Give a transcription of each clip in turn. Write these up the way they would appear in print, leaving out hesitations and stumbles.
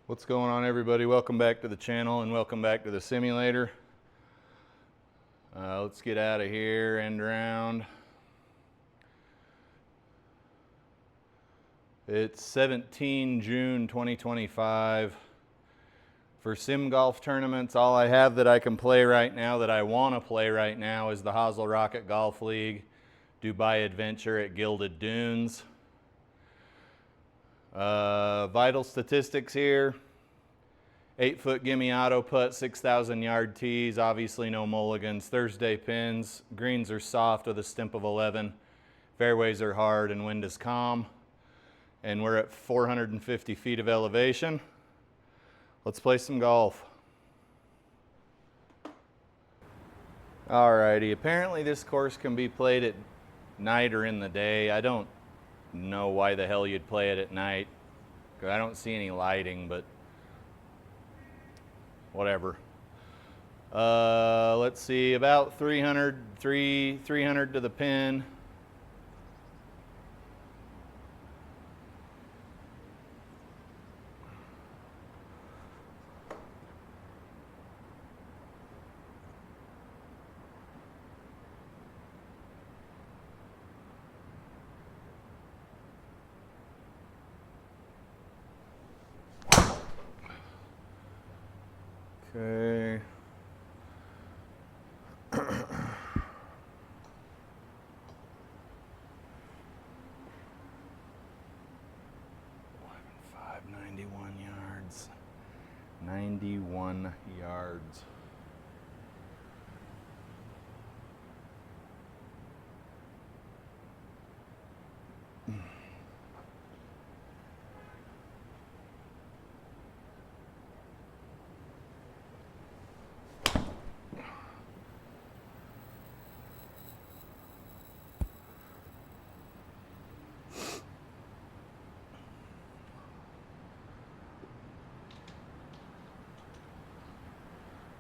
What's going on, everybody? Welcome back to the channel and welcome back to the simulator. Let's get out of here, end around. It's 17 June 2025. For sim golf tournaments, all I have that I can play right now, that I want to play right now, is the Hosel Rocket Golf League Dubai Adventure at Gilded Dunes. Vital statistics here: 8-foot gimme auto putt, 6,000 yard tees, obviously no mulligans, Thursday pins, greens are soft with a stimp of 11, fairways are hard and wind is calm, and we're at 450 feet of elevation. Let's play some golf. Alrighty, apparently this course can be played at night or in the day. I don't know why the hell you'd play it at night, because I don't see any lighting, but whatever. Let's see, about 300 to the pin. Okay. 91 yards. 91 yards.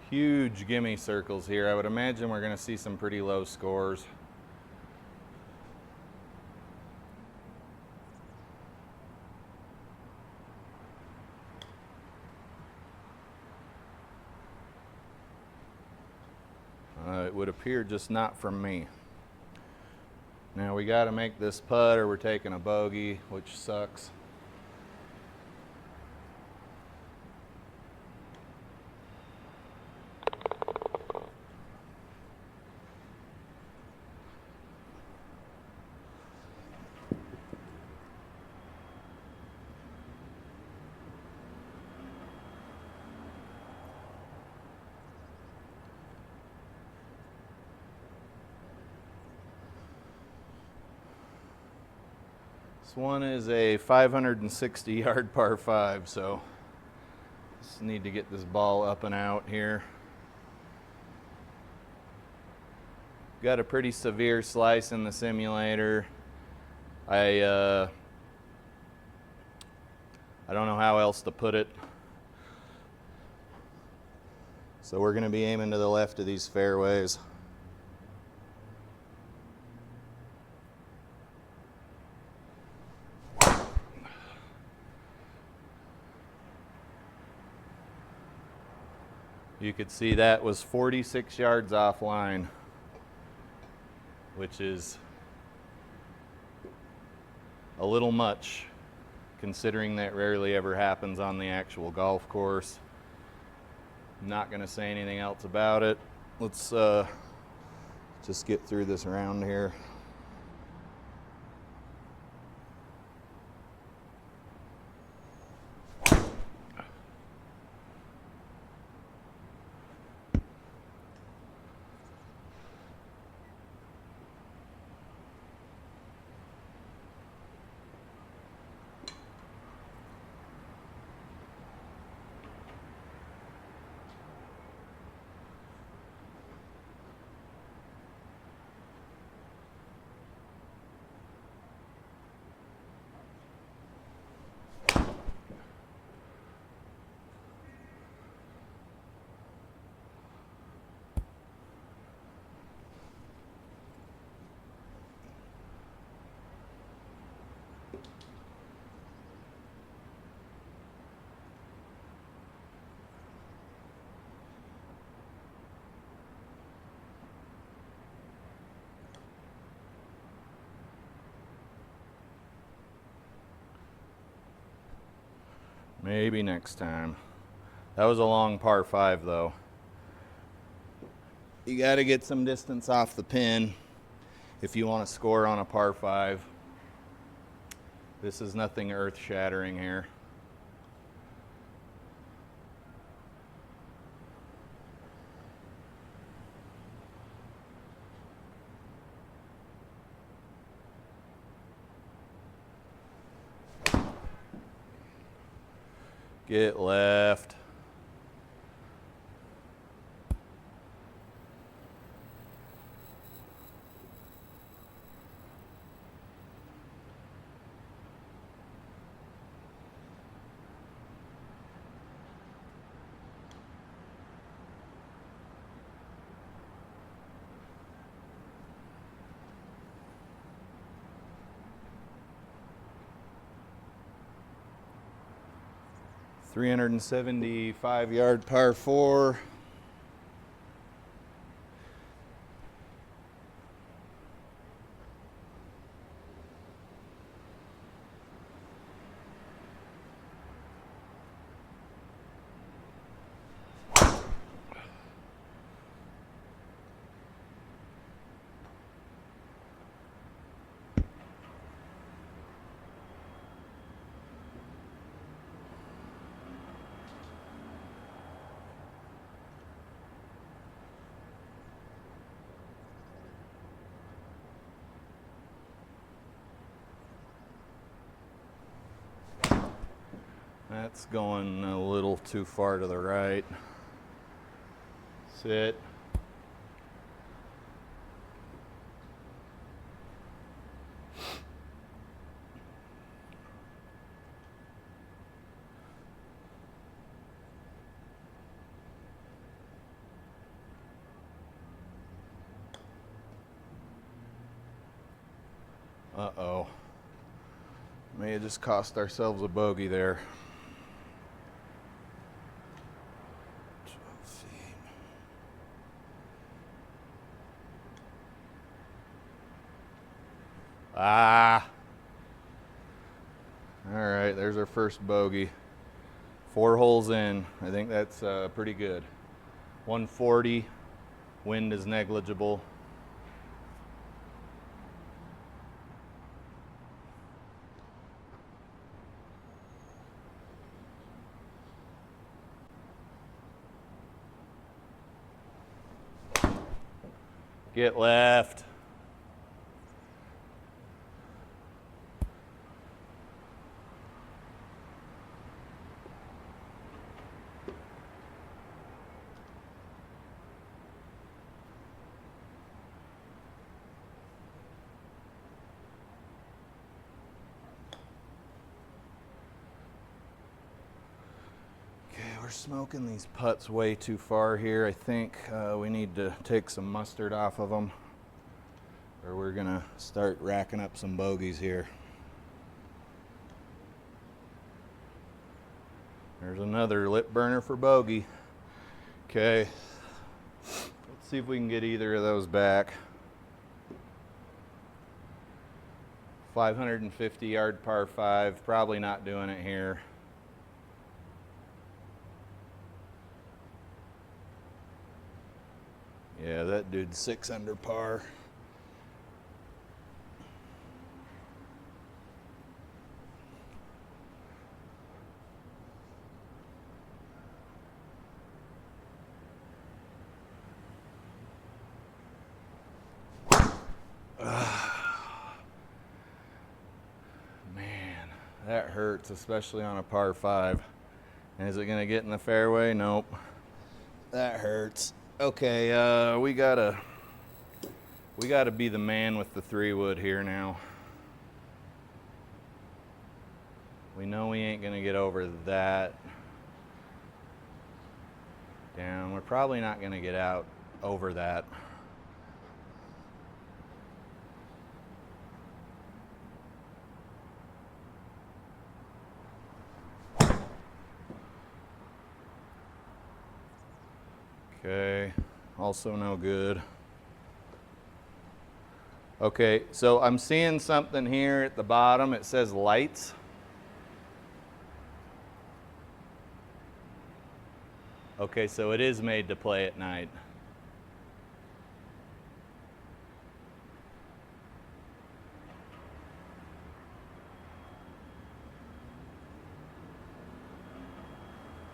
Huge gimme circles here. I would imagine we're going to see some pretty low scores. It would appear just not from me. Now we got to make this putt or we're taking a bogey, which sucks. This one is a 560 yard par 5, so just need to get this ball up and out here. Got a pretty severe slice in the simulator. I don't know how else to put it. So we're going to be aiming to the left of these fairways. You could see that was 46 yards offline, which is a little much considering that rarely ever happens on the actual golf course. I'm not going to say anything else about it. Let's just get through this round here. Maybe next time. That was a long par 5 though. You got to get some distance off the pin if you want to score on a par 5. This is nothing earth-shattering here. Get left. $375 par 4. That's going a little too far to the right. Sit. Uh-oh. May have just cost ourselves a bogey there. Ah. All right, there's our first bogey. 4 holes in. I think that's pretty good. 140. Wind is negligible. Get left. We're smoking these putts way too far here. I think we need to take some mustard off of them, or we're gonna start racking up some bogeys here. There's another lip burner for bogey. Okay, let's see if we can get either of those back. 550-yard par 5, probably not doing it here. Yeah, that dude's 6 under par. Man, that hurts, especially on a par 5. And is it gonna get in the fairway? Nope. That hurts. Okay, we gotta be the man with the 3-wood here now. We know we ain't gonna get over that. Down. We're probably not gonna get out over that. Okay, also no good. Okay, so I'm seeing something here at the bottom. It says lights. Okay, so it is made to play at night.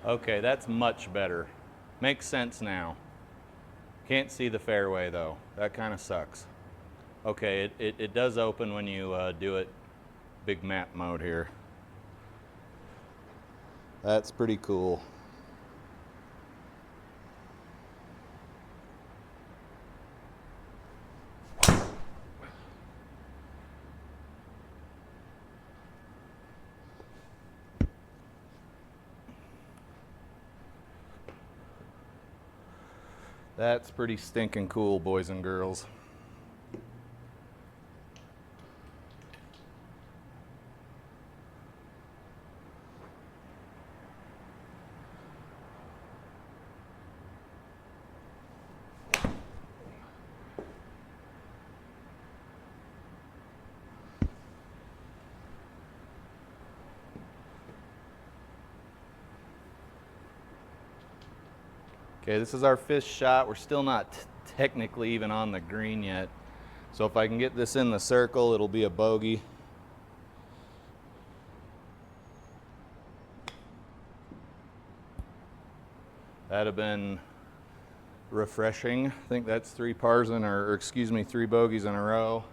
Okay, that's much better. Makes sense now. Can't see the fairway though. That kind of sucks. Okay, it does open when you do it big map mode here. That's pretty cool. That's pretty stinking cool, boys and girls. Okay, this is our fifth shot. We're still not technically even on the green yet. So if I can get this in the circle, it'll be a bogey. That'd have been refreshing. I think that's 3 pars in, or excuse me, 3 bogeys in a row.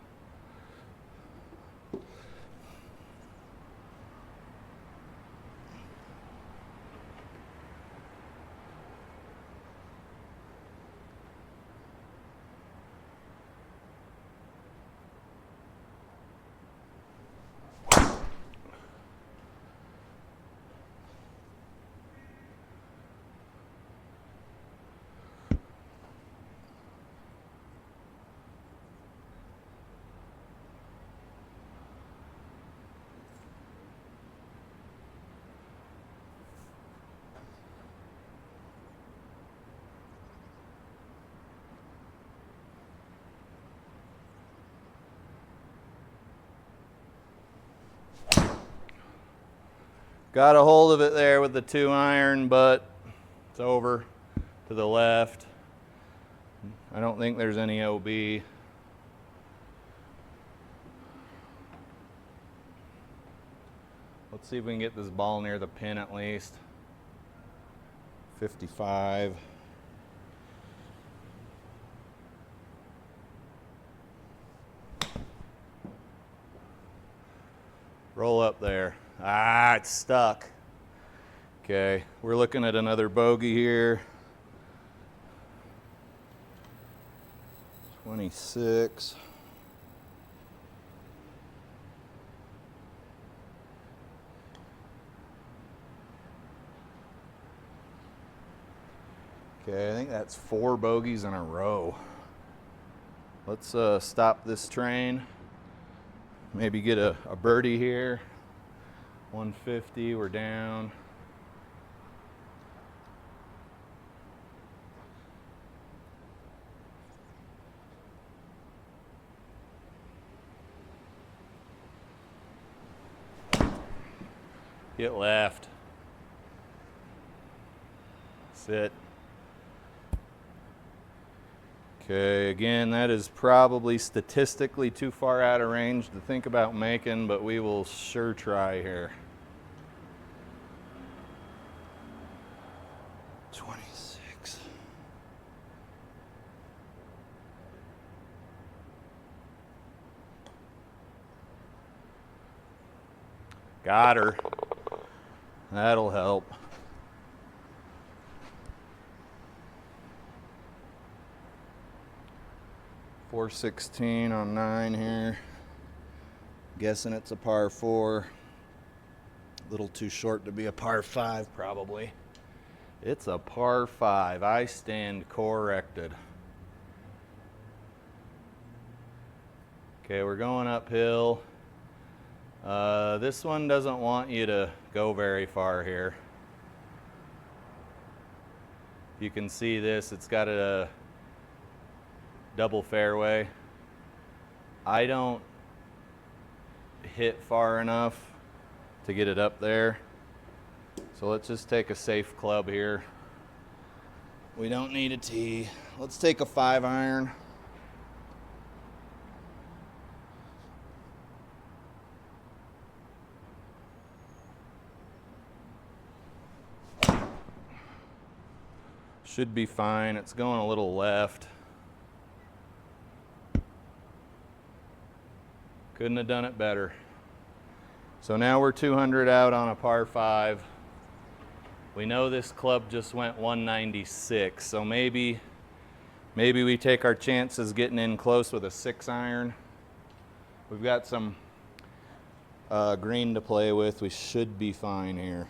Got a hold of it there with the 2 iron, but it's over to the left. I don't think there's any OB. Let's see if we can get this ball near the pin at least. 55. Roll up there. Ah, it's stuck. Okay, we're looking at another bogey here. 26. Okay, I think that's 4 bogeys in a row. Let's stop this train. Maybe get a birdie here. 150, we're down. Get left. Sit. Okay, again, that is probably statistically too far out of range to think about making, but we will sure try here. 26. Got her. That'll help. .416 on 9 here. Guessing it's a par 4. A little too short to be a par 5 probably. It's a par 5. I stand corrected. Okay, we're going uphill. This one doesn't want you to go very far here. You can see this, it's got a double fairway. I don't hit far enough to get it up there. So let's just take a safe club here. We don't need a tee. Let's take a 5-iron. Should be fine. It's going a little left. Couldn't have done it better. So now we're 200 out on a par 5. We know this club just went 196, so maybe we take our chances getting in close with a 6-iron. We've got some green to play with. We should be fine here.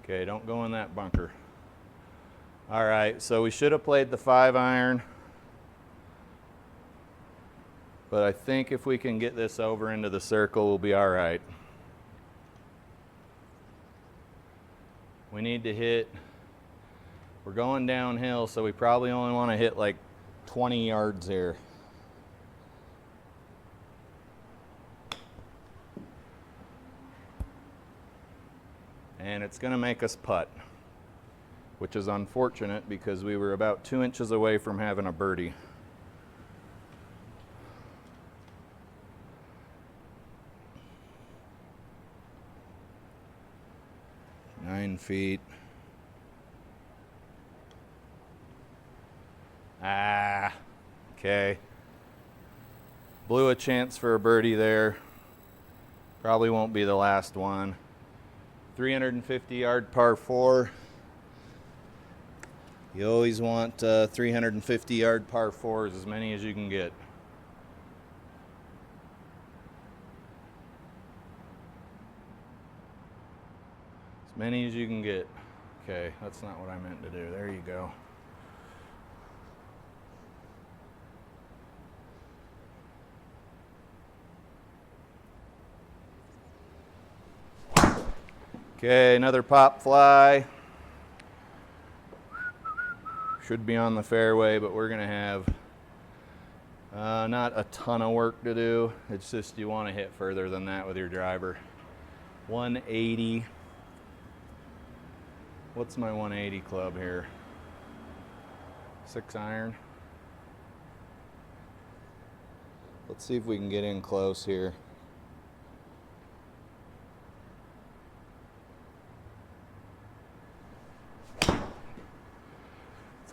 Okay, don't go in that bunker. All right, so we should have played the 5-iron. But I think if we can get this over into the circle, we'll be all right. We need to hit, we're going downhill, so we probably only want to hit like 20 yards here. And it's going to make us putt, which is unfortunate because we were about 2 inches away from having a birdie. Nine feet. Okay. Blew a chance for a birdie there. Probably won't be the last one. 350-yard par 4. You always want 350-yard par 4s, as many as you can get. As many as you can get. Okay, that's not what I meant to do. There you go. Okay, another pop fly. Should be on the fairway, but we're gonna have not a ton of work to do. It's just you want to hit further than that with your driver. 180. What's my 180 club here? 6-iron. Let's see if we can get in close here.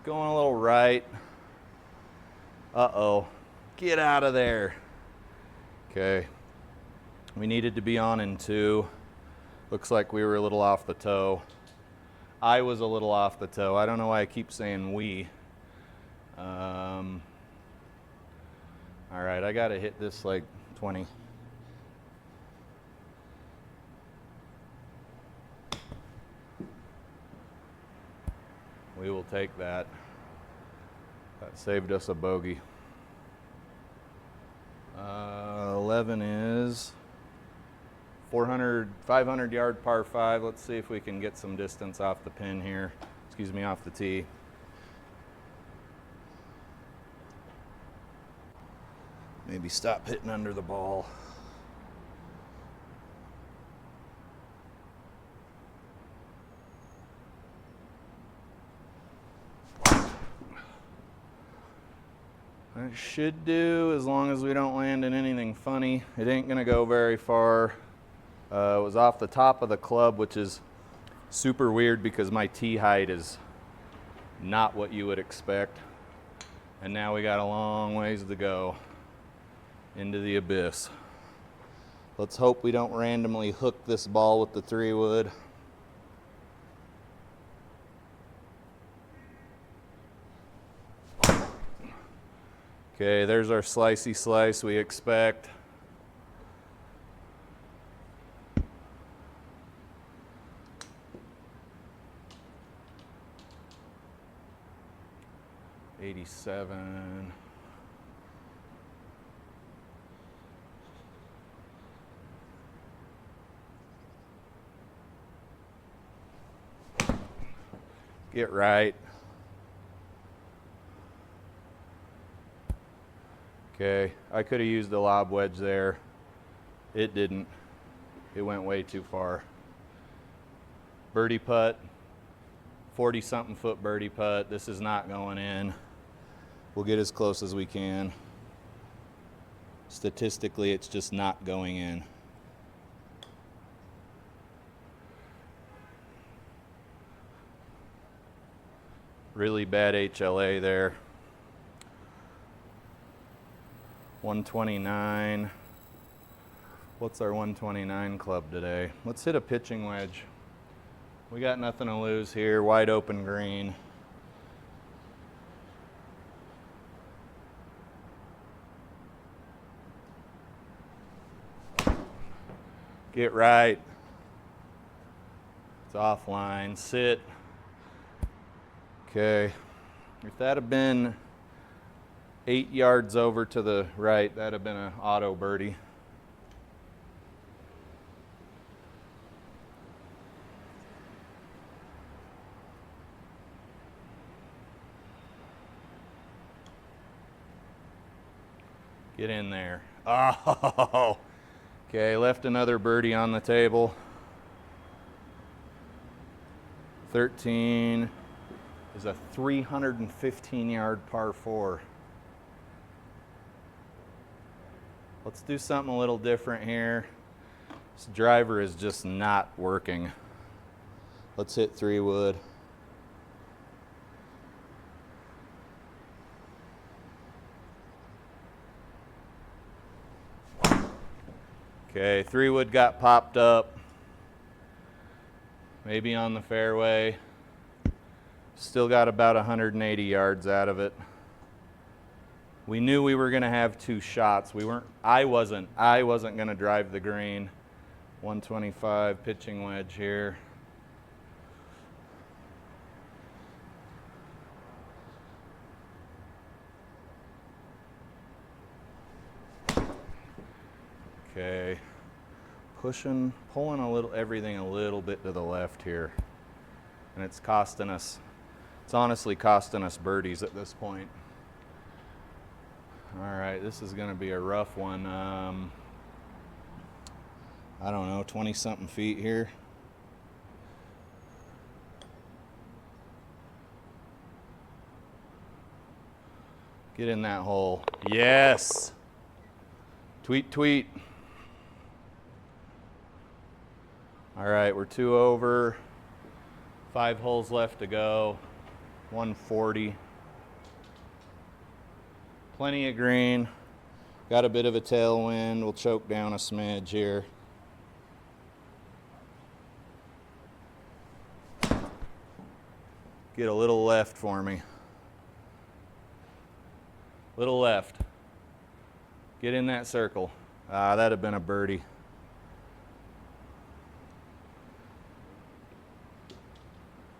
Going a little right. Uh-oh. Get out of there. Okay. We needed to be on in 2. Looks like we were a little off the toe. I was a little off the toe. I don't know why I keep saying we. All right, I got to hit this like 20. We will take that. That saved us a bogey. 11 is 500-yard par 5. Let's see if we can get some distance off the pin here. Excuse me, off the tee. Maybe stop hitting under the ball. That should do, as long as we don't land in anything funny. It ain't gonna go very far. It was off the top of the club, which is super weird because my tee height is not what you would expect. And now we got a long ways to go into the abyss. Let's hope we don't randomly hook this ball with the 3-wood. Okay, there's our slicey slice we expect. '87. Get right. Okay, I could have used a lob wedge there. It didn't. It went way too far. Birdie putt, 40-something foot birdie putt. This is not going in. We'll get as close as we can. Statistically, it's just not going in. Really bad HLA there. 129. What's our 129 club today? Let's hit a pitching wedge. We got nothing to lose here. Wide open green. Get right. It's offline. Sit. Okay. If that had been 8 yards over to the right, that'd have been an auto birdie. Get in there. Oh, okay, left another birdie on the table. 13 is a 315-yard par 4. Let's do something a little different here. This driver is just not working. Let's hit 3 wood. Okay, 3 wood got popped up. Maybe on the fairway. Still got about 180 yards out of it. We knew we were going to have 2 shots. I wasn't going to drive the green. 125 pitching wedge here. Okay. Pulling everything a little bit to the left here. And it's honestly costing us birdies at this point. All right, this is going to be a rough one. I don't know, 20-something feet here. Get in that hole. Yes! Tweet, tweet. All right, we're 2 over. 5 holes left to go. 140. Plenty of green. Got a bit of a tailwind. We'll choke down a smidge here. Get a little left for me. Little left. Get in that circle. That'd have been a birdie.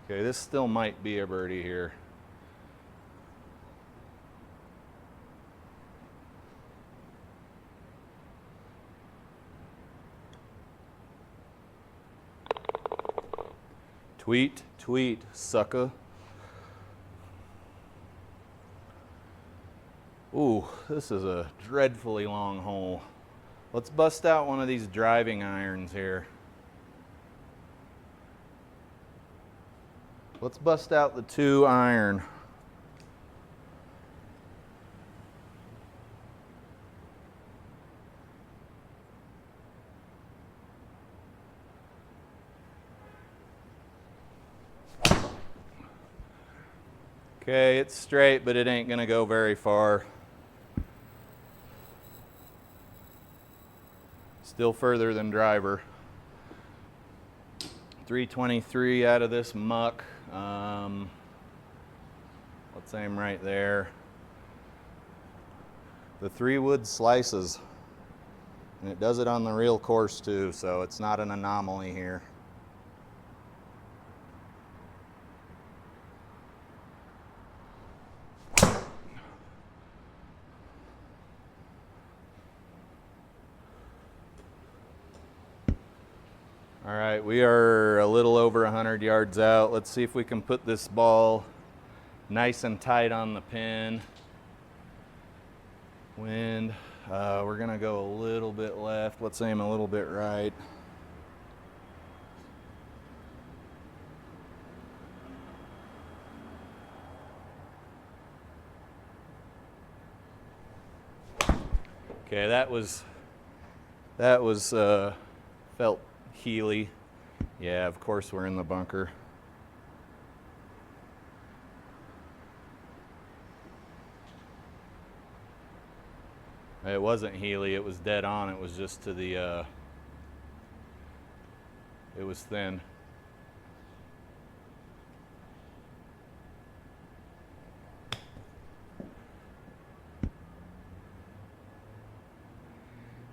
Okay, this still might be a birdie here. Tweet, tweet, sucker. Ooh, this is a dreadfully long hole. Let's bust out one of these driving irons here. Let's bust out the 2 iron. Okay, it's straight, but it ain't gonna go very far. Still further than driver. 323 out of this muck. Let's aim right there. The 3 wood slices, and it does it on the real course too, so it's not an anomaly here. All right, we are a little over 100 yards out. Let's see if we can put this ball nice and tight on the pin. Wind, we're gonna go a little bit left. Let's aim a little bit right. Okay, that was felt heely. Yeah, of course we're in the bunker. It wasn't heely, it was dead on. It was just to the, it was thin.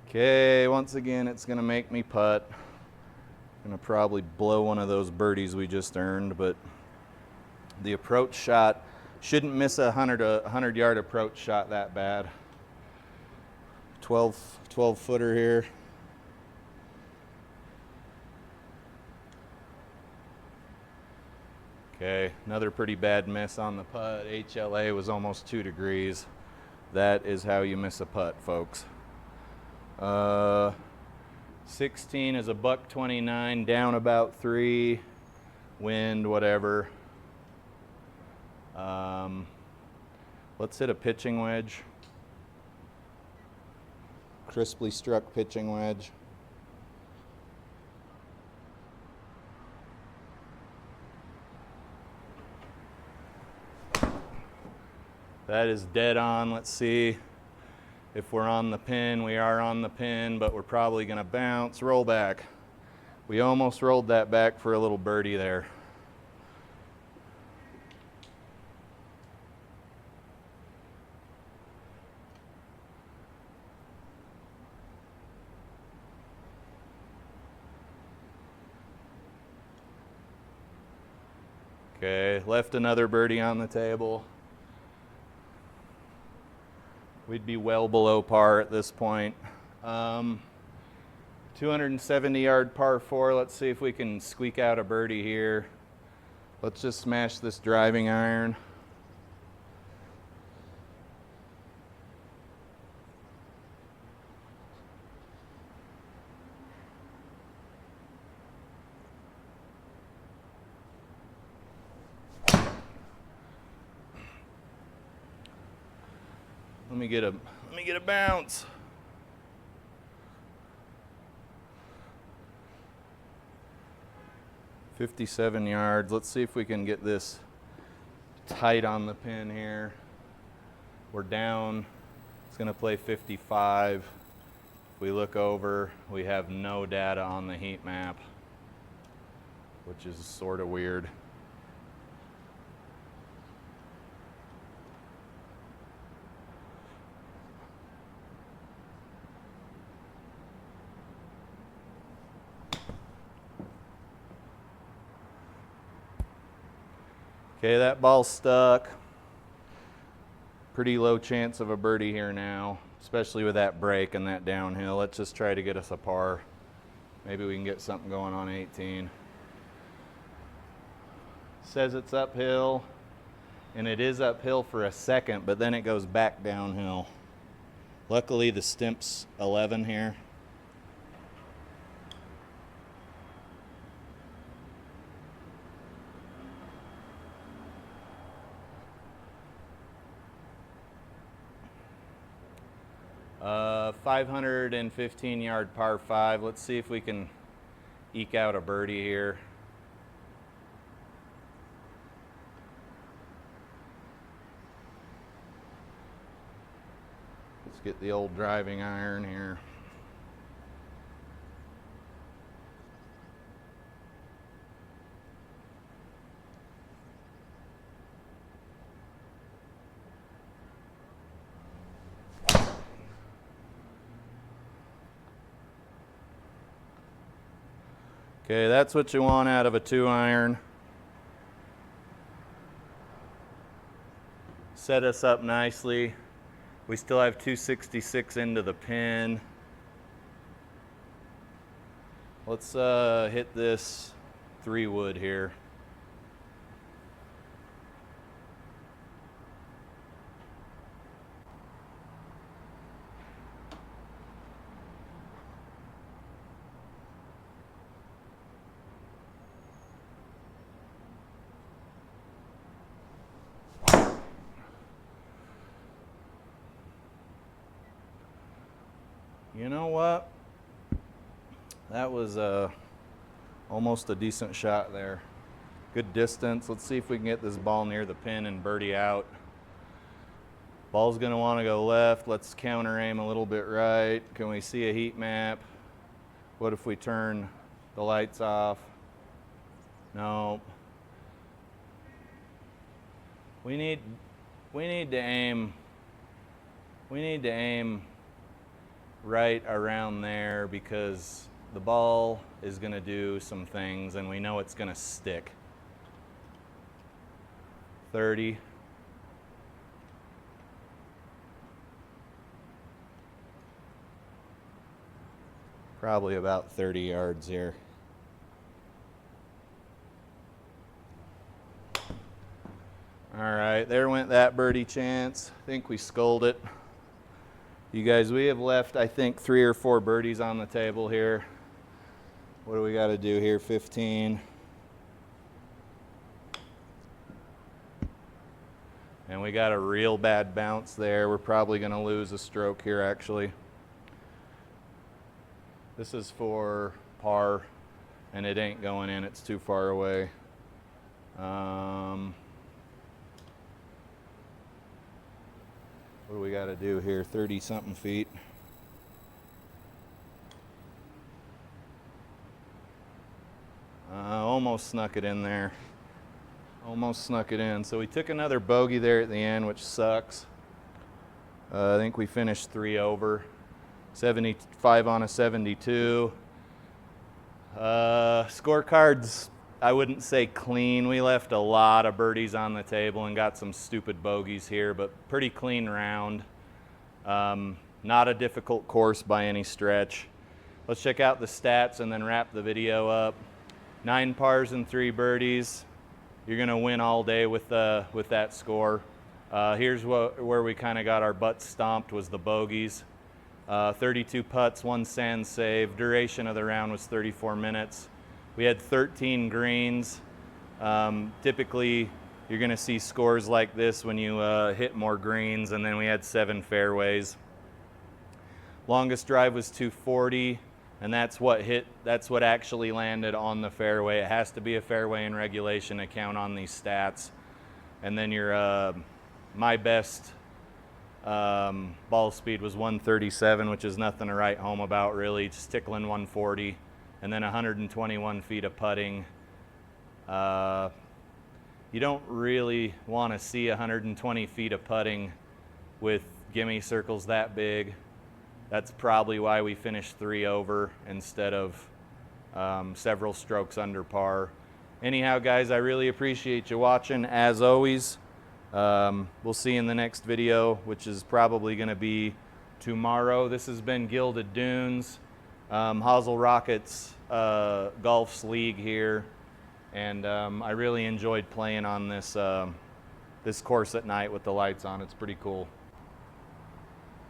Okay, once again, it's gonna make me putt. Gonna probably blow one of those birdies we just earned, but the approach shot, shouldn't miss a 100-yard approach shot that bad. 12 footer here. Okay, another pretty bad miss on the putt. HLA was almost 2 degrees. That is how you miss a putt, folks. 16 is a $129, down about 3, wind, whatever. Let's hit a pitching wedge. Crisply struck pitching wedge. That is dead on. Let's see if we're on the pin. We are on the pin, but we're probably gonna bounce, roll back. We almost rolled that back for a little birdie there. Okay, left another birdie on the table. We'd be well below par at this point. 270-yard par 4. Let's see if we can squeak out a birdie here. Let's just smash this driving iron. Let me get a bounce. $57 yards. Let's see if we can get this tight on the pin here. We're down. It's going to play 55. If we look over, we have no data on the heat map, which is sort of weird. Okay, that ball's stuck. Pretty low chance of a birdie here now, especially with that break and that downhill. Let's just try to get us a par. Maybe we can get something going on 18. Says it's uphill, and it is uphill for a second, but then it goes back downhill. Luckily, the stimp's 11 here. Uh, 515-yard par 5. Let's see if we can eke out a birdie here. Let's get the old driving iron here. Okay, that's what you want out of a 2-iron. Set us up nicely. We still have 266 into the pin. Let's hit this 3-wood here. You know what? That was almost a decent shot there. Good distance. Let's see if we can get this ball near the pin and birdie out. Ball's gonna want to go left. Let's counter aim a little bit right. Can we see a heat map? What if we turn the lights off? No. We need to aim right around there because the ball is going to do some things and we know it's going to stick. 30. Probably about 30 yards here. All right, there went that birdie chance. I think we sculled it. You guys, we have left, I think, 3 or 4 birdies on the table here. What do we got to do here? 15. And we got a real bad bounce there. We're probably going to lose a stroke here, actually. This is for par, and it ain't going in. It's too far away. What do we got to do here? 30-something feet. Almost snuck it in there. Almost snuck it in. So we took another bogey there at the end, which sucks. I think we finished 3 over. 75 on a 72. Scorecards, I wouldn't say clean. We left a lot of birdies on the table and got some stupid bogeys here, but pretty clean round. Not a difficult course by any stretch. Let's check out the stats and then wrap the video up. 9 pars and 3 birdies. You're gonna win all day with that score. Here's where we kind of got our butts stomped was the bogeys. 32 putts, 1 sand save. Duration of the round was 34 minutes. We had 13 greens. Typically, you're going to see scores like this when you hit more greens, and then we had 7 fairways. Longest drive was 240, and that's what actually landed on the fairway. It has to be a fairway in regulation to count on these stats. And then your my best ball speed was 137, which is nothing to write home about really, just tickling 140, and then 121 feet of putting. You don't really want to see 120 feet of putting with gimme circles that big. That's probably why we finished 3 over instead of several strokes under par. Anyhow, guys, I really appreciate you watching as always. We'll see you in the next video, which is probably going to be tomorrow. This has been Gilded Dunes, Hosel Rockets Golf's league here, and I really enjoyed playing on this this course at night with the lights on. It's pretty cool.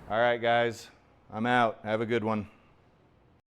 All right, guys, I'm out. Have a good one.